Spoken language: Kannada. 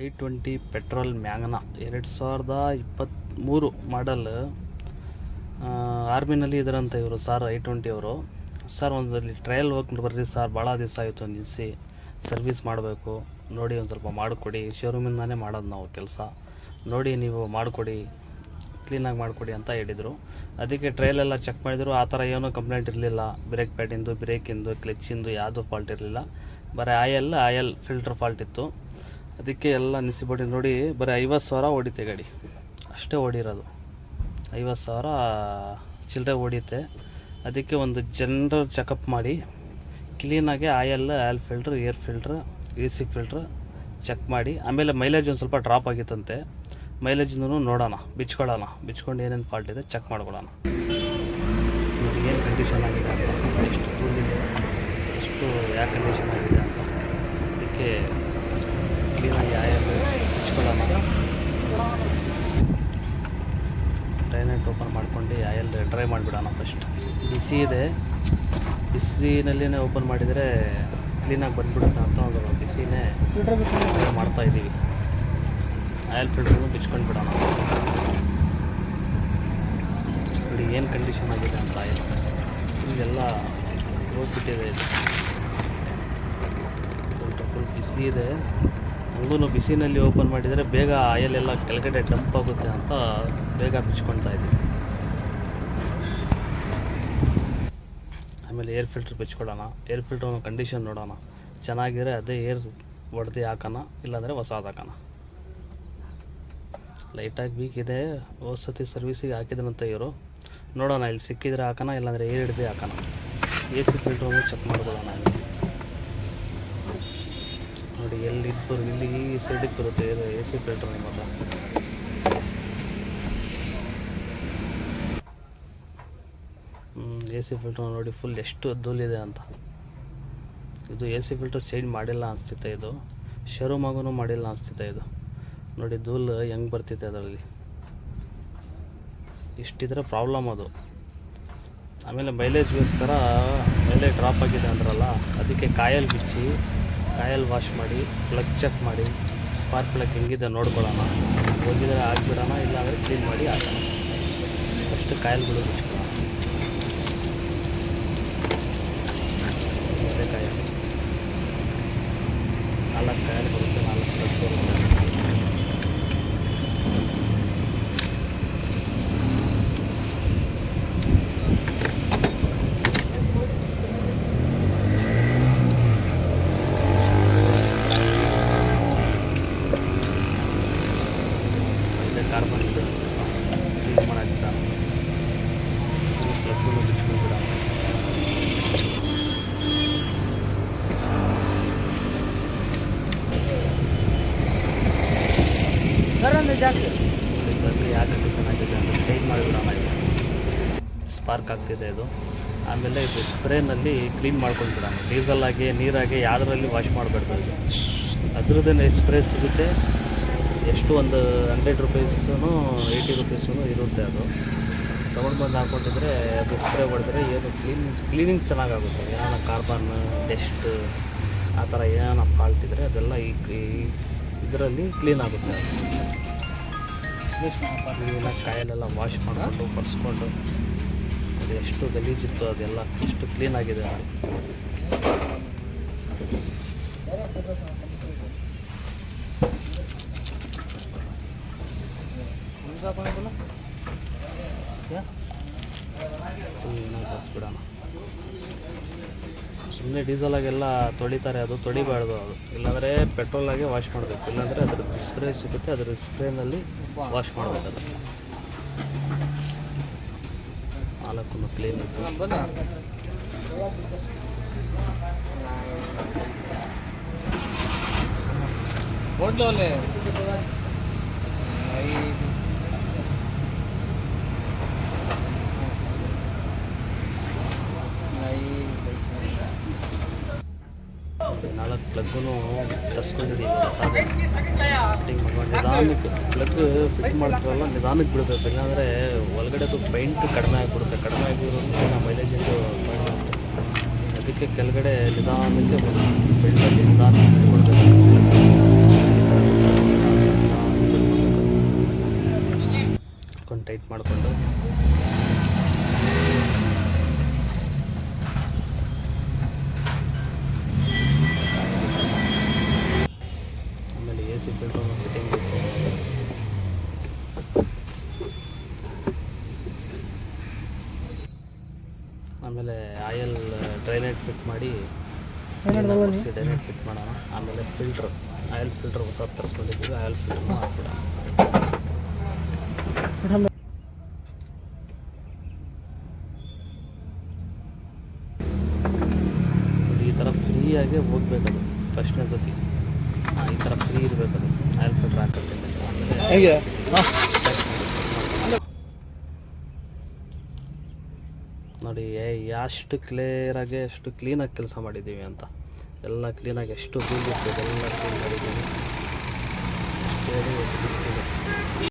i20 ಪೆಟ್ರೋಲ್ ಮ್ಯಾಗ್ನಾ 2023 ಮಾಡಲ್. ಆರ್ಮಿನಲ್ಲಿ ಇದರಂತ ಇವರು ಸರ್ i20 ಅವರು. ಸರ್ ಒಂದಲ್ಲಿ ಟ್ರಯಲ್ ಹೋಗಿ ಬರ್ರಿ ಸರ್, ಭಾಳ ದಿವಸ ಆಯಿತು ನಿಲ್ಲಿಸಿ, ಸರ್ವಿಸ್ ಮಾಡಬೇಕು ನೋಡಿ, ಒಂದು ಸ್ವಲ್ಪ ಮಾಡಿಕೊಡಿ, ಶೋರೂಮಿಂದಾನೇ ಮಾಡೋದು ನಾವು ಕೆಲಸ, ನೋಡಿ ನೀವು ಮಾಡಿಕೊಡಿ, ಕ್ಲೀನಾಗಿ ಮಾಡಿಕೊಡಿ ಅಂತ ಹೇಳಿದರು. ಅದಕ್ಕೆ ಟ್ರಯಲೆಲ್ಲ ಚೆಕ್ ಮಾಡಿದರು, ಆ ಥರ ಏನೂ ಕಂಪ್ಲೇಂಟ್ ಇರಲಿಲ್ಲ. ಬ್ರೇಕ್ ಪ್ಯಾಡಿಂದು, ಬ್ರೇಕಿಂದು, ಕ್ಲಚ್ಚಿಂದು ಯಾವುದೂ ಫಾಲ್ಟ್ ಇರಲಿಲ್ಲ. ಬರೀ ಆಯಲ್ ಫಿಲ್ಟ್ರ್ ಫಾಲ್ಟ್ ಇತ್ತು. ಅದಕ್ಕೆ ಎಲ್ಲ ನಿಲ್ಲಿಸಿಬಿಟ್ಟು ನೋಡಿ, ಬರೀ 50,000 ಹೊಡಿತೆ ಗಾಡಿ, ಅಷ್ಟೇ ಹೊಡಿರೋದು. 50,000 ಚಿಲ್ಲರೆ ಹೊಡಿತೆ. ಅದಕ್ಕೆ ಒಂದು ಜನರಲ್ ಚೆಕಪ್ ಮಾಡಿ ಕ್ಲೀನಾಗಿ oil filter, air filter, AC filter check ಮಾಡಿ, ಆಮೇಲೆ ಮೈಲೇಜ್ ಒಂದು ಸ್ವಲ್ಪ ಡ್ರಾಪ್ ಆಗಿತ್ತಂತೆ. ಮೈಲೇಜ್ನೂ ನೋಡೋಣ, ಬಿಚ್ಕೊಂಡು ಏನೇನು ಫಾಲ್ಟ್ ಇದೆ ಚೆಕ್ ಮಾಡ್ಕೊಳ್ಳೋಣ. ನೋಡಿ ಏನು ಕಂಡೀಷನ್ ಆಗಿದೆ ಅಂತ, ಎಷ್ಟು ಕೂಲಿದೆ, ಎಷ್ಟು ಯಾವ ಕಂಡೀಷನ್ ಆಗಿದೆ ಅಂತ. ಅದಕ್ಕೆ ಕ್ಲೀನಾಗಿ ಆಯಲ್ ಬಿಚ್ಕೊಳ್ಳೋಣ. ಟ್ರೈನೆಟ್ ಓಪನ್ ಮಾಡ್ಕೊಂಡು ಆಯಲ್ ಡ್ರೈ ಮಾಡಿಬಿಡೋಣ. ಫಸ್ಟ್ ಬಿಸಿ ಇದೆ, ಬಿಸಿನಲ್ಲೇ ಓಪನ್ ಮಾಡಿದರೆ ಕ್ಲೀನಾಗಿ ಬಂದುಬಿಡುತ್ತೆ ಅಂತ ಒಂದು ಬಿಸಿನೇ ಮಾಡ್ತಾಯಿದ್ದೀವಿ. ಆಯಲ್ ಫಿಲ್ಟ್ರನ್ನು ಬಿಚ್ಕೊಂಡು ಬಿಡೋಣ. ನೋಡಿ ಏನು ಕಂಡೀಷನ್ ಆಗಿದೆ ಅಂತ ಆಯಲ್ ಇದೆಲ್ಲ ಹೋಗ್ಬಿಟ್ಟಿದೆ. ಇದು ಫುಲ್ ಬಿಸಿ ಇದೆ. ಹಂಗೂ ಬಿಸಿನಲ್ಲಿ ಓಪನ್ ಮಾಡಿದರೆ ಬೇಗ ಆಯಲ್ ಎಲ್ಲ ಕೆಳಗಡೆ ಡಂಪ್ ಆಗುತ್ತೆ ಅಂತ ಬೇಗ ಬಿಚ್ಕೊಳ್ತಾ ಇದ್ದೀವಿ. ಆಮೇಲೆ ಏರ್ ಫಿಲ್ಟ್ರ್ ಬಿಚ್ಕೊಳ್ಳೋಣ. ಏರ್ ಫಿಲ್ಟ್ರ್ ಕಂಡೀಷನ್ ನೋಡೋಣ, ಚೆನ್ನಾಗಿದ್ರೆ ಅದೇ ಏರ್ ಹೊಡೆದು ಹಾಕೋಣ, ಇಲ್ಲಾಂದರೆ ಹೊಸದು ಹಾಕೋಣ. ಲೈಟಾಗಿ ವೀಕ್ ಇದೆ, ಸತಿ ಸರ್ವಿಸಿಗೆ ಹಾಕಿದ್ರಂತ ಇವರು. ನೋಡೋಣ, ಇಲ್ಲಿ ಸಿಕ್ಕಿದ್ರೆ ಹಾಕೋಣ, ಇಲ್ಲಾಂದರೆ ಏರ್ ಹಿಡ್ದು ಹಾಕೋಣ. AC ಫಿಲ್ಟ್ರನ್ನು ಚೆಕ್ ಮಾಡ್ಕೊಳ್ಳೋಣ. ನೋಡಿ ಇಲ್ಲಿ ಈ ಸೈಡಿಗೆ ಬರುತ್ತೆ ಇದು AC ಫಿಲ್ಟ್ರ್. ನಿಮ್ಮದು AC ಫಿಲ್ಟ್ರ್ ನೋಡಿ ಫುಲ್ ಎಷ್ಟು ಧೂಳಿದೆ ಅಂತ. ಇದು AC ಫಿಲ್ಟ್ರ್ ಚೇಂಜ್ ಮಾಡಿಲ್ಲ ಅನಿಸ್ತಿತ್ತೆ, ಇದು ಶೋರೂಮಾಗೂ ಮಾಡಿಲ್ಲ ಅನಿಸ್ತಿತ್ತೆ. ಇದು ನೋಡಿ ಧೂಳು ಹೆಂಗೆ ಬರ್ತಿದೆ ಅದರಲ್ಲಿ, ಇಷ್ಟಿದ್ರೆ ಪ್ರಾಬ್ಲಮ್ ಅದು. ಆಮೇಲೆ ಮೈಲೇಜ್ಗೋಸ್ಕರ ಮೈಲೇಜ್ ಡ್ರಾಪ್ ಆಗಿದೆ ಅಂದ್ರಲ್ಲ, ಅದಕ್ಕೆ ಕಾಯಲ್ ಬಿಚ್ಚಿ, ಕಾಯಲ್ ವಾಶ್ ಮಾಡಿ, ಪ್ಲಗ್ ಚೆಕ್ ಮಾಡಿ, ಸ್ಪಾರ್ಕ್ ಪ್ಲಗ್ ಹೆಂಗಿದೆ ನೋಡ್ಕೊಳ್ಳೋಣ. ಹೋಗಿದ್ರೆ ಹಾಕ್ಬಿಡೋಣ, ಇಲ್ಲಾಂದರೆ ಕ್ಲೀನ್ ಮಾಡಿ ಹಾಕೋಣ. ಫಸ್ಟ್ ಕಾಯಲ್ಗಳು ಬಿಚ್ಕೊಳ್ಳೋಣ. ಅದೇ ಕಾಯಲ್ 4 ಕಾಯಲ್ ಬರುತ್ತೆ, 4 ಪ್ಲಗ್ ಬರುತ್ತೆ. ಕಾರ್ಬನ್ ಇದು ಕ್ಲೀನ್ ಮಾಡೋಕ್ಕಿಂತ ಪ್ಲಗ್ಗನ್ನು ಬಿಚ್ಕೊಂಡು ಬಿಡೋಣ. ಪ್ಲಗ್ ಯಾವ ಕಂಡೀಷನ್ ಆಗಿದೆ ಅಂತ ಚೇಂಜ್ ಮಾಡಿಬಿಡೋಣ. ಇದು ಸ್ಪಾರ್ಕ್ ಆಗ್ತಿದೆ ಇದು. ಆಮೇಲೆ ಇದು ಸ್ಪ್ರೇನಲ್ಲಿ ಕ್ಲೀನ್ ಮಾಡ್ಕೊಂಡು ಬಿಡೋಣ. ಡೀಸೆಲ್ಲಾಗಿ, ನೀರಾಗಿ ಯಾವುದರಲ್ಲಿ ವಾಶ್ ಮಾಡಬಾರ್ದು. ಇದು ಅದ್ರದ್ದೇ ಸ್ಪ್ರೇ ಸಿಗುತ್ತೆ, ಎಷ್ಟು ಒಂದು 100 ರೂಪೀಸೂ 80 ರೂಪೀಸೂ ಇರುತ್ತೆ. ಅದು ತೊಗೊಂಡು ಬಂದು ಹಾಕ್ಕೊಂಡಿದ್ರೆ ಅದು ಸ್ಪ್ರೇ ಹೊಡೆದ್ರೆ ಏನು ಕ್ಲೀನಿಂಗ್ ಚೆನ್ನಾಗಾಗುತ್ತೆ. ಏನಾರ ಕಾರ್ಬನ್, ಡಸ್ಟ್ ಆ ಥರ ಏನಾರ ಫಾಲ್ಟ್ ಇದ್ದರೆ ಅದೆಲ್ಲ ಇದರಲ್ಲಿ ಕ್ಲೀನ್ ಆಗುತ್ತೆ. ಕ್ಲೀನಾಗಿ ಕಾಯಲೆಲ್ಲ ವಾಶ್ ಮಾಡಿಕೊಂಡು ಬರ್ಸ್ಕೊಂಡು, ಅದು ಎಷ್ಟು ಗಲೀಜಿತ್ತು ಅದೆಲ್ಲ ಎಷ್ಟು ಕ್ಲೀನಾಗಿದೆ ಅದು. ಬಸ್ಬಿಡೋಣ. ಸುಮ್ಮನೆ ಡೀಸೆಲಾಗೆಲ್ಲ ತೊಳಿತಾರೆ, ಅದು ತೊಳಿಬಾರ್ದು. ಅದು ಇಲ್ಲಾಂದರೆ ಪೆಟ್ರೋಲಾಗೆ ವಾಶ್ ಮಾಡಬೇಕು, ಇಲ್ಲಾಂದರೆ ಅದ್ರ ಸ್ಪ್ರೇ ಸಿಗುತ್ತೆ, ಅದರ ಸ್ಪ್ರೇನಲ್ಲಿ ವಾಶ್ ಮಾಡಬೇಕು. ಅದು 4 ಕ್ಲೀನ್ ಇತ್ತು. ನಾಲ್ಕು ಪ್ಲಗ್ಗು ತರಿಸ್ಕೊಂಡಿದ್ದೀವಿ. ಫಿಟ್ಟಿಂಗ್ ಮಾಡ್ಕೊಂಡು ನಿಧಾನಕ್ಕೆ ಪ್ಲಗ್ ಫಿಟ್ ಮಾಡ್ತೀವಲ್ಲ, ನಿಧಾನಕ್ಕೆ ಬಿಡಬೇಕು, ಇಲ್ಲಾಂದರೆ ಒಳಗಡೆದು ಪೈಂಟ್ ಕಡಿಮೆ ಆಗಿಬಿಡುತ್ತೆ. ಕಡಿಮೆ ಆಗಿರೋದು ಮೈಲೇಜ್ ಅದಕ್ಕೆ ಕೆಳಗಡೆ ನಿಧಾನಕ್ಕೆ ಬೆಳ್ಳಲ್ಲಿ ನಿಧಾನಕ್ಕೆ ಕೊಡಬೇಕು. ಸಿ ಫಿಲ್ಟರ್ ಫಿಟ್ಟಿಂಗ್ ಬೇಕು. ಆಮೇಲೆ ಆಯಲ್ ಡ್ರೈನೇಜ್ ಫಿಟ್ ಮಾಡಿ ಡ್ರೈನೇಜ್ ಫಿಟ್ ಮಾಡೋಣ. ಆಮೇಲೆ ಫಿಲ್ಟ್ರ್ ಆಯಲ್ ಫಿಲ್ಟ್ರ್ ಹೊಸ ತರಿಸ್ಕೊಂಡಿದ್ದೀವಿ, ಆಯಲ್ ಫಿಲ್ಟ್ರನ್ನ ಹಾಕ್ಬಿಡೋಣ. ಈ ಥರ ಫ್ರೀಯಾಗೆ ಹೋಗ್ಬೇಕದು ಫಸ್ಟ್ನೇ ಸತಿ. ಈ ಥರ ಫ್ರೀ ಇರಬೇಕದು ಆಯಲ್ ಫಿಲ್ಟ್ರ್ ಹಾಕೋದ್ರಿಂದ. ಆಮೇಲೆ ನೋಡಿ ಎಷ್ಟು ಕ್ಲಿಯರಾಗಿ ಎಷ್ಟು ಕ್ಲೀನಾಗಿ ಕೆಲಸ ಮಾಡಿದ್ದೀವಿ ಅಂತ. ಎಲ್ಲ ಕ್ಲೀನಾಗಿ ಎಷ್ಟು ಧೂಳು ಇರ್ತದೆ ಎಲ್ಲ ಕ್ಲೀನ್ ಮಾಡಿದ್ದೀವಿ.